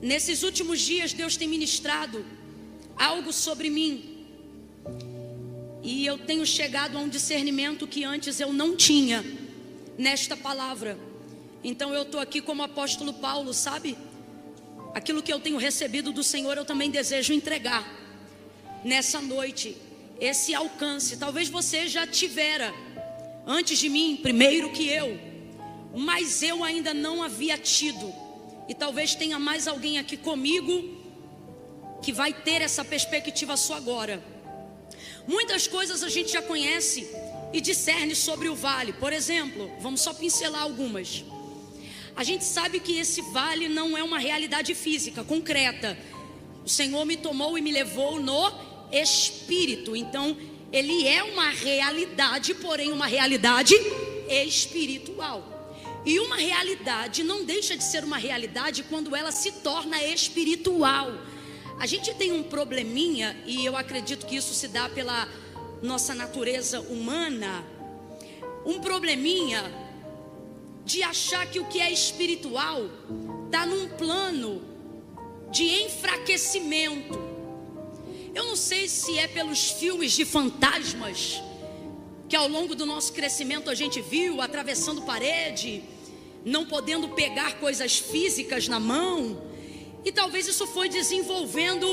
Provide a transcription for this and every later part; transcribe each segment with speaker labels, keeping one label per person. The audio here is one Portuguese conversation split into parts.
Speaker 1: Nesses últimos dias Deus tem ministrado algo sobre mim, e eu tenho chegado a um discernimento que antes eu não tinha nesta palavra. Então eu estou aqui como apóstolo Paulo, sabe? Aquilo que eu tenho recebido do Senhor, eu também desejo entregar nessa noite. Esse alcance, talvez você já tivera antes de mim, primeiro que eu, mas eu ainda não havia tido. E talvez tenha mais alguém aqui comigo que vai ter essa perspectiva só agora. Muitas coisas a gente já conhece e discerne sobre o vale. Por exemplo, vamos só pincelar algumas. A gente sabe que esse vale não é uma realidade física, concreta. O Senhor me tomou e me levou no Espírito. Então, ele é uma realidade, porém uma realidade espiritual. E uma realidade não deixa de ser uma realidade quando ela se torna espiritual. A gente tem um probleminha, e eu acredito que isso se dá pela nossa natureza humana, um probleminha de achar que o que é espiritual está num plano de enfraquecimento. Eu não sei se é pelos filmes de fantasmas que ao longo do nosso crescimento a gente viu, atravessando parede, não podendo pegar coisas físicas na mão, e talvez isso foi desenvolvendo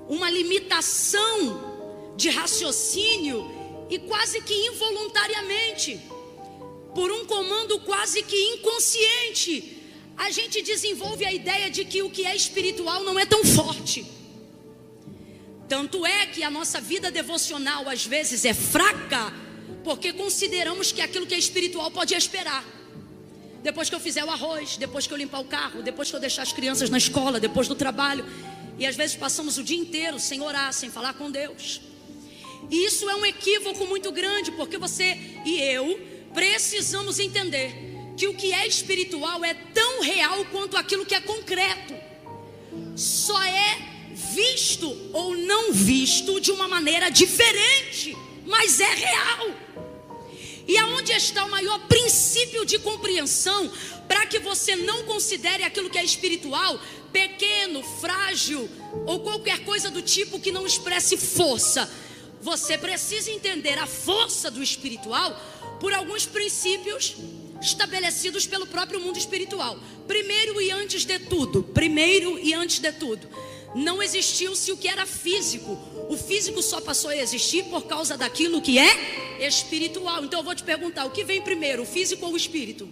Speaker 1: uma limitação de raciocínio, e quase que involuntariamente, por um comando quase que inconsciente, a gente desenvolve a ideia de que o que é espiritual não é tão forte. Tanto é que a nossa vida devocional às vezes é fraca, porque consideramos que aquilo que é espiritual pode esperar. Depois que eu fizer o arroz, depois que eu limpar o carro, depois que eu deixar as crianças na escola, depois do trabalho. E às vezes passamos o dia inteiro sem orar, sem falar com Deus. E isso é um equívoco muito grande, porque você e eu precisamos entender que o que é espiritual é tão real quanto aquilo que é concreto. Só é visto ou não visto de uma maneira diferente, mas é real. E aonde está o maior princípio de compreensão para que você não considere aquilo que é espiritual pequeno, frágil ou qualquer coisa do tipo que não expresse força? Você precisa entender a força do espiritual por alguns princípios estabelecidos pelo próprio mundo espiritual. Primeiro e antes de tudo, não existiu-se o que era físico. O físico só passou a existir por causa daquilo que é espiritual. Então eu vou te perguntar, o que vem primeiro, o físico ou o espírito?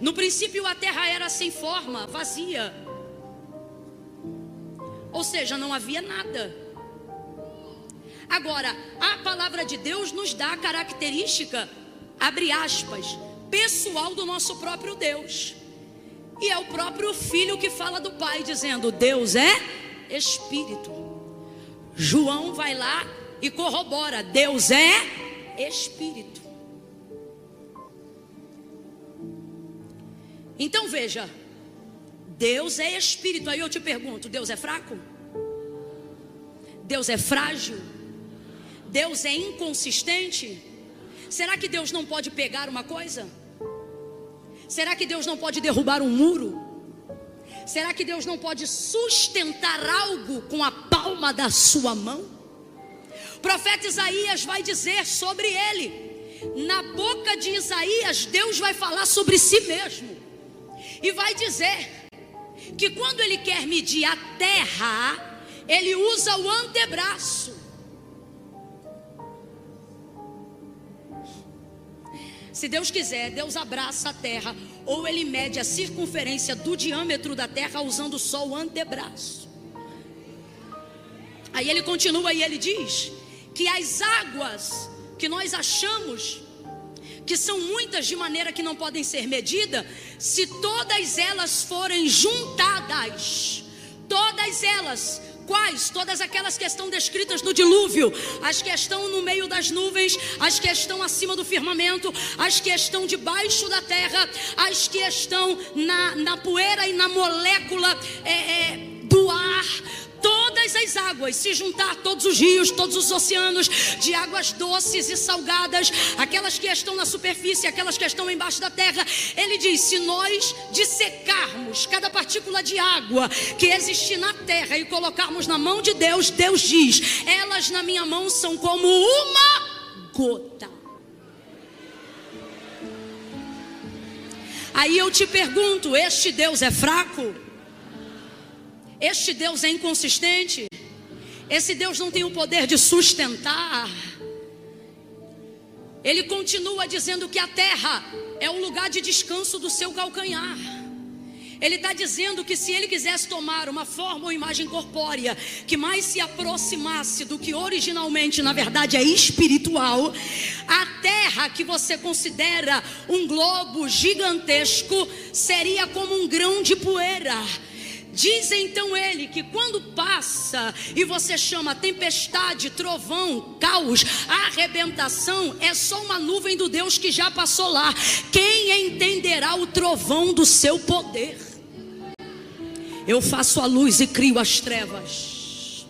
Speaker 1: No princípio a terra era sem forma, vazia. Ou seja, não havia nada. Agora, a palavra de Deus nos dá a característica, abre aspas, pessoal do nosso próprio Deus. E é o próprio Filho que fala do Pai, dizendo: Deus é Espírito. João vai lá e corrobora: Deus é Espírito. Então veja, Deus é Espírito. Aí eu te pergunto, Deus é fraco? Deus é frágil? Deus é inconsistente? Será que Deus não pode pegar uma coisa? Será que Deus não pode derrubar um muro? Será que Deus não pode sustentar algo com a palma da sua mão? O profeta Isaías vai dizer sobre ele. Na boca de Isaías, Deus vai falar sobre si mesmo. E vai dizer que quando ele quer medir a terra, ele usa o antebraço. Se Deus quiser, Deus abraça a terra, ou ele mede a circunferência do diâmetro da terra usando só o antebraço. Aí ele continua e ele diz que as águas que nós achamos que são muitas de maneira que não podem ser medidas, se todas elas forem juntadas, todas elas, quais? Todas aquelas que estão descritas no dilúvio, as que estão no meio das nuvens, as que estão acima do firmamento, as que estão debaixo da terra, as que estão na poeira e na molécula do ar. Todas das águas se juntar todos os rios, todos os oceanos, de águas doces e salgadas, aquelas que estão na superfície, aquelas que estão embaixo da terra, ele diz: se nós dissecarmos cada partícula de água que existe na terra e colocarmos na mão de Deus, Deus diz: elas na minha mão são como uma gota. Aí eu te pergunto: este Deus é fraco? Este Deus é inconsistente? Esse Deus não tem o poder de sustentar? Ele continua dizendo que a terra é o lugar de descanso do seu calcanhar. Ele está dizendo que se ele quisesse tomar uma forma ou imagem corpórea que mais se aproximasse do que originalmente, na verdade, é espiritual, a terra que você considera um globo gigantesco seria como um grão de poeira. Diz então ele que quando passa e você chama tempestade, trovão, caos, arrebentação, é só uma nuvem do Deus que já passou lá. Quem entenderá o trovão do seu poder? Eu faço a luz e crio as trevas.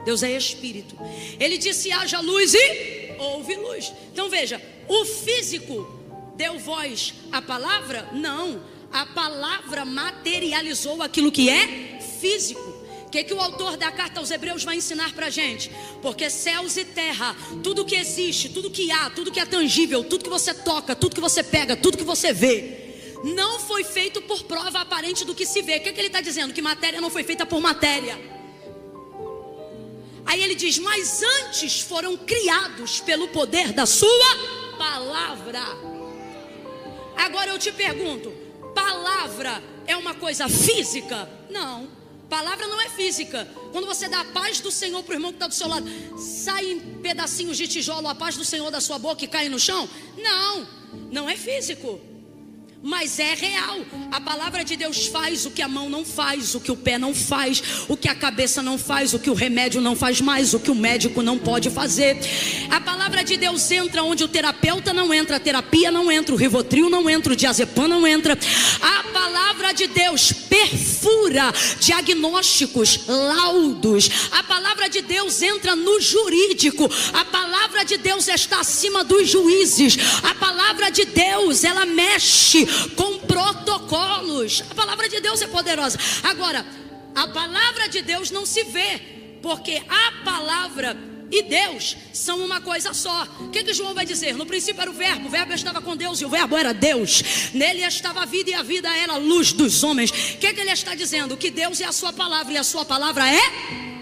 Speaker 1: Deus é espírito. Ele disse: haja luz e houve luz. Então veja, o físico deu voz à palavra? Não. A palavra materializou aquilo que é físico. O que o autor da carta aos Hebreus vai ensinar pra gente? Porque céus e terra, tudo que existe, tudo que há, tudo que é tangível, tudo que você toca, tudo que você pega, tudo que você vê, não foi feito por prova aparente do que se vê. O que ele está dizendo? Que matéria não foi feita por matéria. Aí ele diz: mas antes foram criados pelo poder da sua palavra. Agora eu te pergunto: palavra é uma coisa física? Não, palavra não é física. Quando você dá a paz do Senhor para o irmão que está do seu lado, saem pedacinhos de tijolo, a paz do Senhor da sua boca e cai no chão? Não, não é físico, mas é real. A palavra de Deus faz o que a mão não faz, o que o pé não faz, o que a cabeça não faz, o que o remédio não faz mais, o que o médico não pode fazer. A palavra de Deus entra onde o terapeuta não entra, a terapia não entra, o Rivotril não entra, o diazepam não entra. A palavra de Deus perfura diagnósticos, laudos. A palavra de Deus entra no jurídico. A palavra de Deus está acima dos juízes. A palavra de Deus, ela mexe com protocolos. A palavra de Deus é poderosa. Agora, a palavra de Deus não se vê, porque a palavra e Deus são uma coisa só. O que João vai dizer? No princípio era o verbo estava com Deus e o verbo era Deus. Nele estava a vida e a vida era a luz dos homens. O que ele está dizendo? Que Deus é a sua palavra e a sua palavra é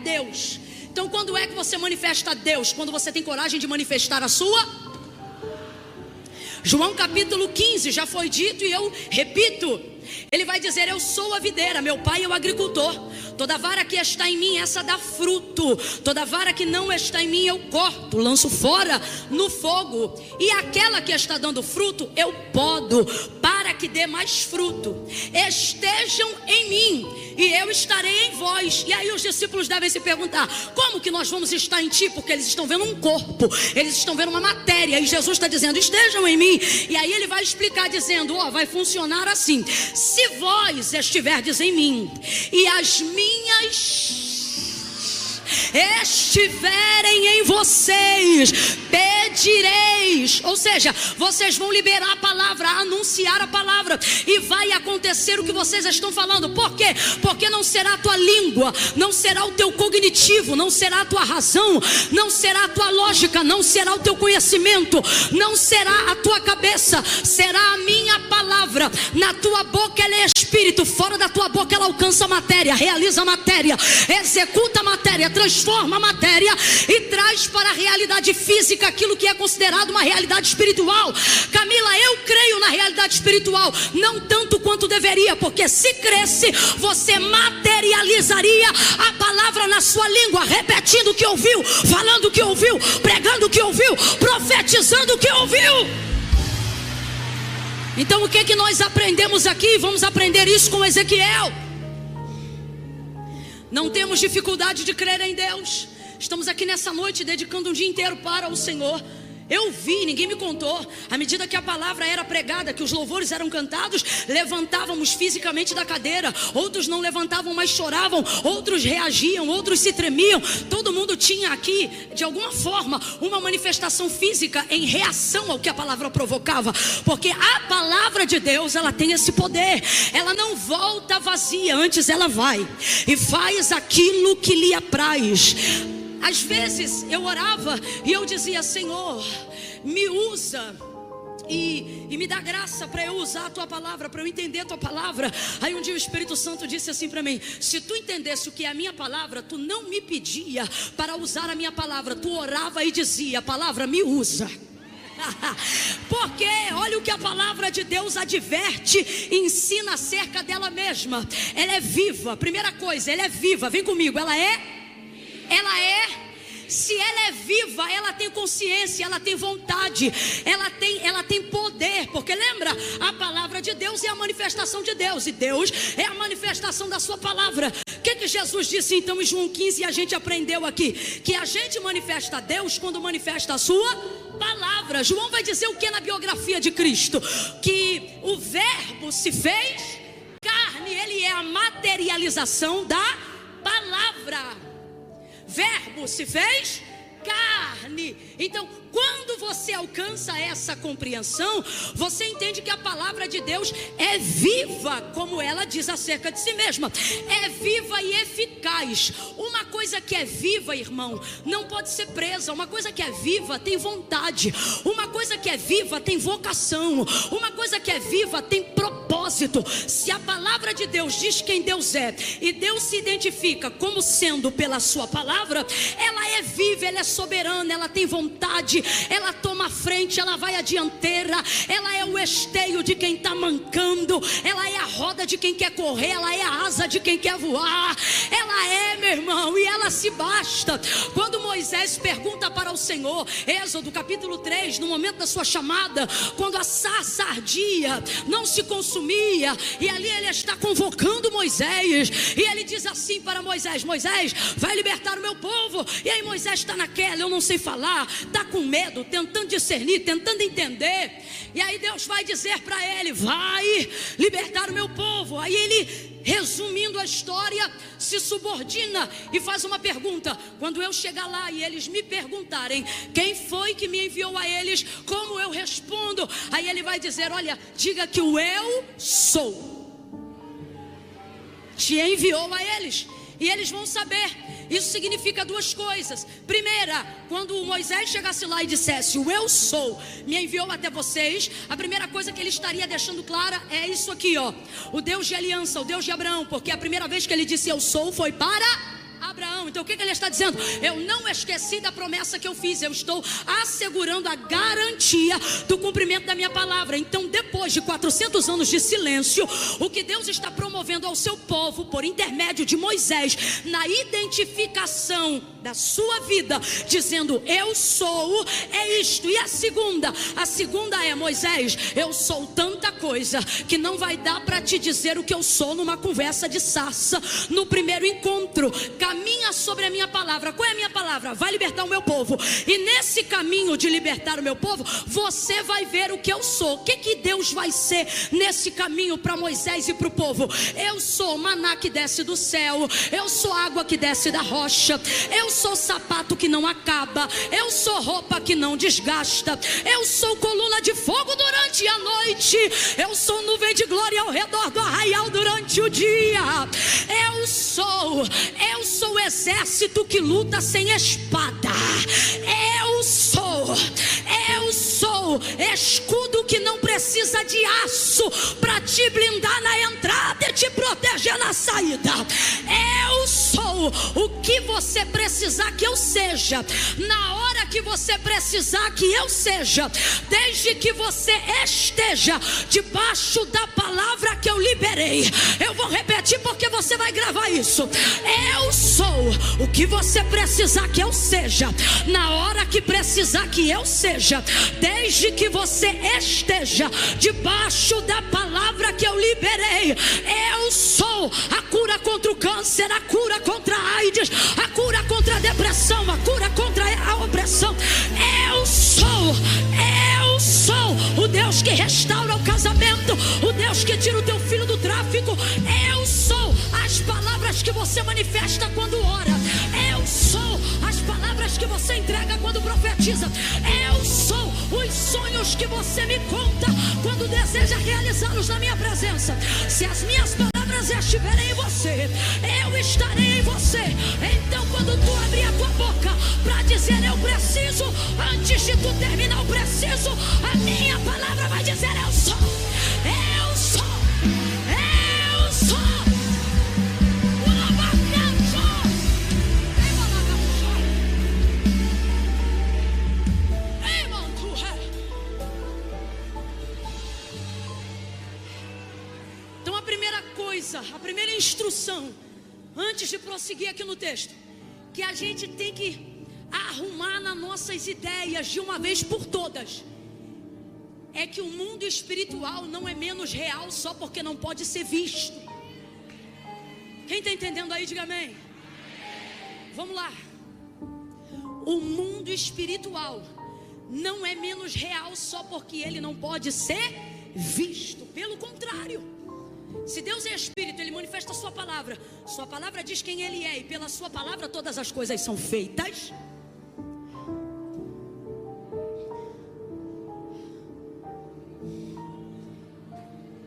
Speaker 1: Deus. Então quando é que você manifesta Deus? Quando você tem coragem de manifestar a sua. João capítulo 15, já foi dito e eu repito. Ele vai dizer: eu sou a videira, meu pai é o agricultor. Toda vara que está em mim, essa dá fruto. Toda vara que não está em mim, eu corto, lanço fora no fogo. E aquela que está dando fruto, eu podo, para que dê mais fruto. Estejam em mim e eu estarei em vós. E aí os discípulos devem se perguntar: como que nós vamos estar em ti? Porque eles estão vendo um corpo, eles estão vendo uma matéria, e Jesus está dizendo: estejam em mim. E aí ele vai explicar dizendo: vai funcionar assim: se vós estiverdes em mim e as minhas estiverem em vocês, pedireis. Ou seja, vocês vão liberar a palavra, anunciar a palavra, e vai acontecer o que vocês estão falando. Por quê? Porque não será a tua língua, não será o teu cognitivo, não será a tua razão, não será a tua lógica, não será o teu conhecimento, não será a tua cabeça, será a minha palavra. Na tua boca ela é espírito, fora da tua boca ela alcança a matéria, realiza a matéria, executa a matéria, transforma a matéria e traz para a realidade física aquilo que é considerado uma realidade espiritual. Camila, eu creio na realidade espiritual, não tanto quanto deveria, porque se cresce, você materializaria a palavra na sua língua, repetindo o que ouviu, falando o que ouviu, pregando o que ouviu, profetizando o que ouviu. Então o que nós aprendemos aqui? Vamos aprender isso com Ezequiel. Não temos dificuldade de crer em Deus. Estamos aqui nessa noite dedicando um dia inteiro para o Senhor. Eu vi, ninguém me contou. À medida que a palavra era pregada, que os louvores eram cantados, levantávamos fisicamente da cadeira. Outros não levantavam, mas choravam. Outros reagiam, outros se tremiam. Todo mundo tinha aqui, de alguma forma, uma manifestação física em reação ao que a palavra provocava. Porque a palavra de Deus, ela tem esse poder. Ela não volta vazia, antes ela vai e faz aquilo que lhe apraz. Às vezes eu orava e eu dizia: Senhor, me usa e me dá graça para eu usar a tua palavra, para eu entender a tua palavra. Aí um dia o Espírito Santo disse assim para mim: se tu entendesse o que é a minha palavra, tu não me pedia para usar a minha palavra, tu orava e dizia: palavra, me usa. Porque olha o que a palavra de Deus adverte, ensina acerca dela mesma. Ela é viva, primeira coisa, ela é viva, vem comigo, ela é. Se ela é viva, ela tem consciência, ela tem vontade, ela tem poder. Porque lembra, a palavra de Deus é a manifestação de Deus, e Deus é a manifestação da sua palavra. O que Jesus disse então em João 15, e a gente aprendeu aqui? Que a gente manifesta a Deus quando manifesta a sua palavra. João vai dizer o que na biografia de Cristo? Que o verbo se fez carne, ele é a materialização da palavra. Verbo se fez carne. Então, quando você alcança essa compreensão, você entende que a palavra de Deus é viva, como ela diz acerca de si mesma. É viva e eficaz. Uma coisa que é viva, irmão, não pode ser presa. Uma coisa que é viva tem vontade. Uma coisa que é viva tem vocação. Uma coisa que é viva tem propósito. Se a palavra de Deus diz quem Deus é, e Deus se identifica como sendo pela sua palavra, ela é viva, ela é soberana, ela tem vontade, ela toma a frente, ela vai à dianteira, ela é o esteio de quem está mancando, ela é a roda de quem quer correr, ela é a asa de quem quer voar, ela é, meu irmão, e ela se basta. Quando Moisés pergunta para o Senhor, Êxodo capítulo 3, no momento da sua chamada, quando a sarça ardia, não se consumia, e ali ele está convocando Moisés, e ele diz assim para Moisés: Moisés, vai libertar o meu povo. E aí Moisés está naquela: eu não sei falar, está com medo, tentando discernir, tentando entender. E aí Deus vai dizer para ele: vai libertar o meu povo. Aí ele, resumindo a história, se subordina e faz uma pergunta: quando eu chegar lá e eles me perguntarem quem foi que me enviou a eles, como eu respondo? Aí ele vai dizer: olha, diga que o eu sou te enviou a eles. E eles vão saber. Isso significa duas coisas. Primeira, quando Moisés chegasse lá e dissesse: o eu sou me enviou até vocês, a primeira coisa que ele estaria deixando clara é isso aqui, ó: o Deus de aliança, o Deus de Abraão. Porque a primeira vez que ele disse eu sou foi para Abraão. Então o que ele está dizendo? Eu não esqueci da promessa que eu fiz, eu estou assegurando a garantia do cumprimento da minha palavra. Então, depois de 400 anos de silêncio, o que Deus está promovendo ao seu povo por intermédio de Moisés, na identificação da sua vida, dizendo eu sou, é isto. E a segunda é: Moisés, eu sou tanta coisa que não vai dar para te dizer o que eu sou numa conversa de sarça, no primeiro encontro. Caminha sobre a minha palavra. Qual é a minha palavra? Vai libertar o meu povo. E nesse caminho de libertar o meu povo, você vai ver o que eu sou. O que Deus vai ser nesse caminho para Moisés e para o povo? Eu sou maná que desce do céu, eu sou água que desce da rocha, eu sou sapato que não acaba, eu sou roupa que não desgasta, eu sou coluna de fogo durante a noite, eu sou nuvem de glória ao redor do arraial durante o dia. Eu sou exército que luta sem espada. Eu sou escudo que não precisa de aço para te blindar na entrada e te proteger na saída. Eu sou o que você precisar que eu seja, na hora que você precisar que eu seja, desde que você esteja debaixo da palavra que eu liberei liberei. Eu vou repetir porque você vai gravar isso. Eu sou o que você precisar que eu seja, na hora que precisar que eu seja, desde que você esteja debaixo da palavra que eu liberei. Eu sou a cura contra o câncer, a cura contra a AIDS, a cura contra a depressão, a cura contra a opressão. Eu sou o Deus que restaura o casamento, o Deus que tira o teu filho do tráfico. Eu sou as palavras que você manifesta quando ora. Eu sou as palavras que você entrega quando profetiza. Eu sou os sonhos que você me conta quando deseja realizá-los na minha presença. Se as minhas palavras estiverem em você, eu estarei em você. Então quando tu abrir a tua boca para dizer eu preciso, antes de tu terminar o preciso, a minha palavra vai dizer eu sou. Eu sou. Eu sou. Então a primeira instrução, antes de prosseguir aqui no texto, que a gente tem que arrumar nas nossas ideias de uma vez por todas, é que o mundo espiritual não é menos real só porque não pode ser visto. Quem está entendendo aí, diga amém. Vamos lá. O mundo espiritual não é menos real só porque ele não pode ser visto. Pelo contrário, se Deus é espírito, ele manifesta a sua palavra. Sua palavra diz quem ele é, e pela sua palavra todas as coisas são feitas.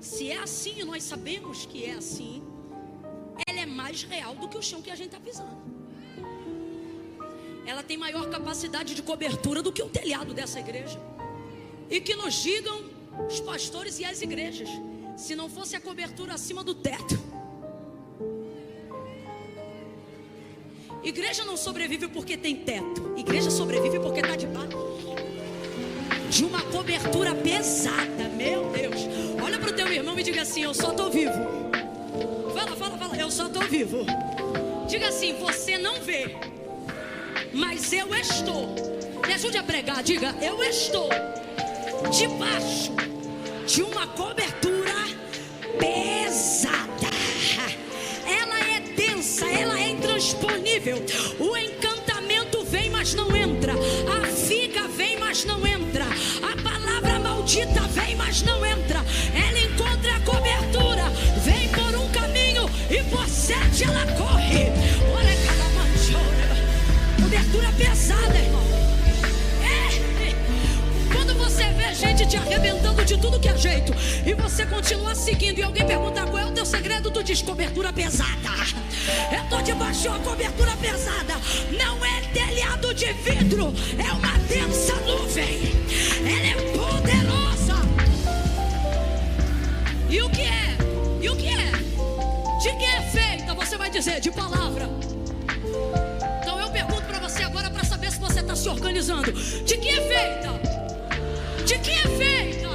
Speaker 1: Se é assim, nós sabemos que é assim, ela é mais real do que o chão que a gente está pisando. Ela tem maior capacidade de cobertura do que o telhado dessa igreja. E que nos digam os pastores e as igrejas, se não fosse a cobertura acima do teto. Igreja não sobrevive porque tem teto. Igreja sobrevive porque está debaixo de uma cobertura pesada. Meu Deus. Olha para o teu irmão e diga assim: eu só estou vivo. Fala, eu só estou vivo. Diga assim: você não vê, mas eu estou. Me ajude a pregar, diga: eu estou debaixo de uma cobertura pesada. Ela é densa, ela é intransponível. O encantamento vem, mas não entra. A figa vem, mas não entra. A palavra maldita vem, mas não entra. Ela encontra a cobertura, vem por um caminho e por 7 ela corre. Olha cada manchora. Cobertura pesada, irmão. Quando você vê gente te arrebentando de tudo que é jeito e você continua seguindo, e alguém perguntar qual é o teu segredo, tu diz: cobertura pesada. Eu estou debaixo de uma cobertura pesada. Não é telhado de vidro, é uma densa nuvem. Ela é poderosa. E o que é? E o que é? De que é feita? Você vai dizer: de palavra. Então eu pergunto para você agora, para saber se você está se organizando: de que é feita? De que é feita?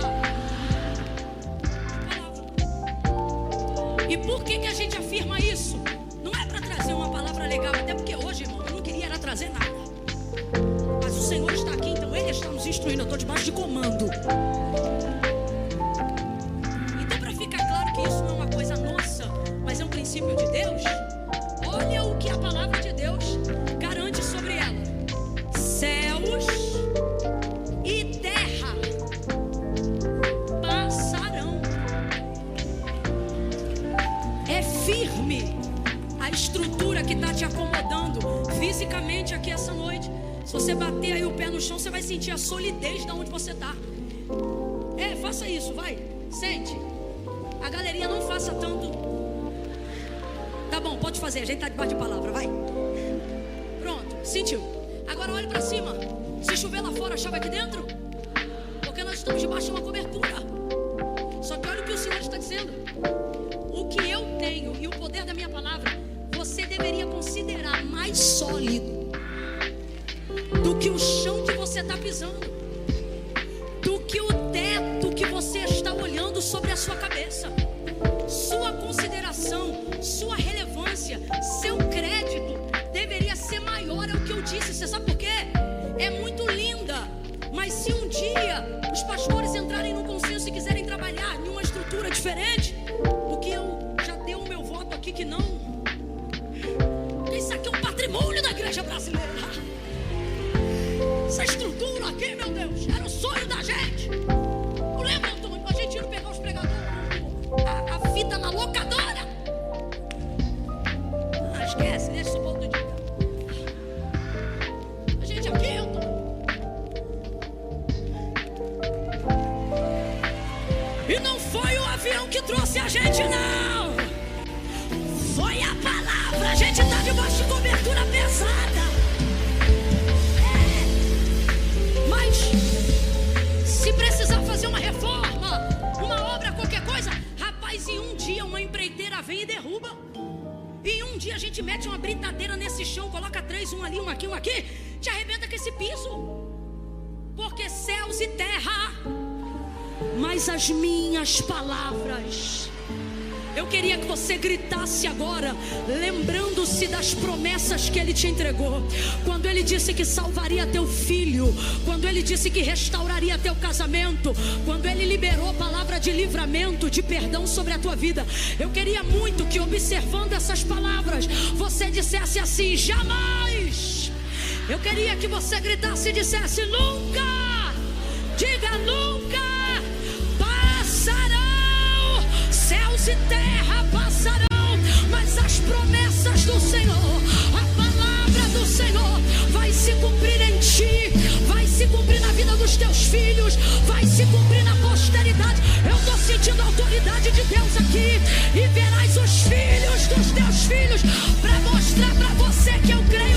Speaker 1: E por que a gente afirma isso? Não é para trazer uma palavra legal, até porque hoje, irmão, eu não queria era trazer nada. Mas o Senhor está aqui, então Ele está nos instruindo. Eu estou debaixo de comando. Então, para ficar claro que isso não é uma coisa nossa, mas é um princípio de Deus, olha o que a palavra de Deus garante sobre ela: céus e terra passarão. É firme a estrutura que está te acomodando fisicamente aqui essa noite. Se você bater aí o pé no chão, você vai sentir a solidez de onde você está. Faça isso, vai, sente. A galerinha não faça tanto. Tá bom, pode fazer, a gente está debaixo de palavra, vai. Pronto, sentiu. Agora olhe para cima. Se chover lá fora, chove aqui dentro. Porque nós estamos debaixo de uma cobertura. Só que olha o que o Senhor está dizendo: o que eu tenho e o poder da minha palavra, você deveria considerar mais sólido do que o chão que você está pisando, do que o teto que você está olhando sobre a sua cabeça. Sua dia uma empreiteira vem e derruba. E um dia a gente mete uma britadeira nesse chão, coloca 3, um ali, um aqui, te arrebenta com esse piso. Porque céus e terra, mas as minhas palavras. Eu queria que você gritasse agora, lembrando-se das promessas que Ele te entregou. Quando Ele disse que salvaria teu filho, quando Ele disse que restauraria teu casamento, quando Ele liberou a palavra de livramento, de perdão sobre a tua vida. Eu queria muito que, observando essas palavras, você dissesse assim: jamais. Eu queria que você gritasse e dissesse: nunca. Diga: nunca. Passarão. Céus e terra passarão, mas as promessas do Senhor, a palavra do Senhor vai se cumprir em ti, vai se cumprir na vida dos teus filhos, vai se cumprir na posteridade. Eu estou sentindo a autoridade de Deus aqui. E verás os filhos dos teus filhos, para mostrar para você que eu creio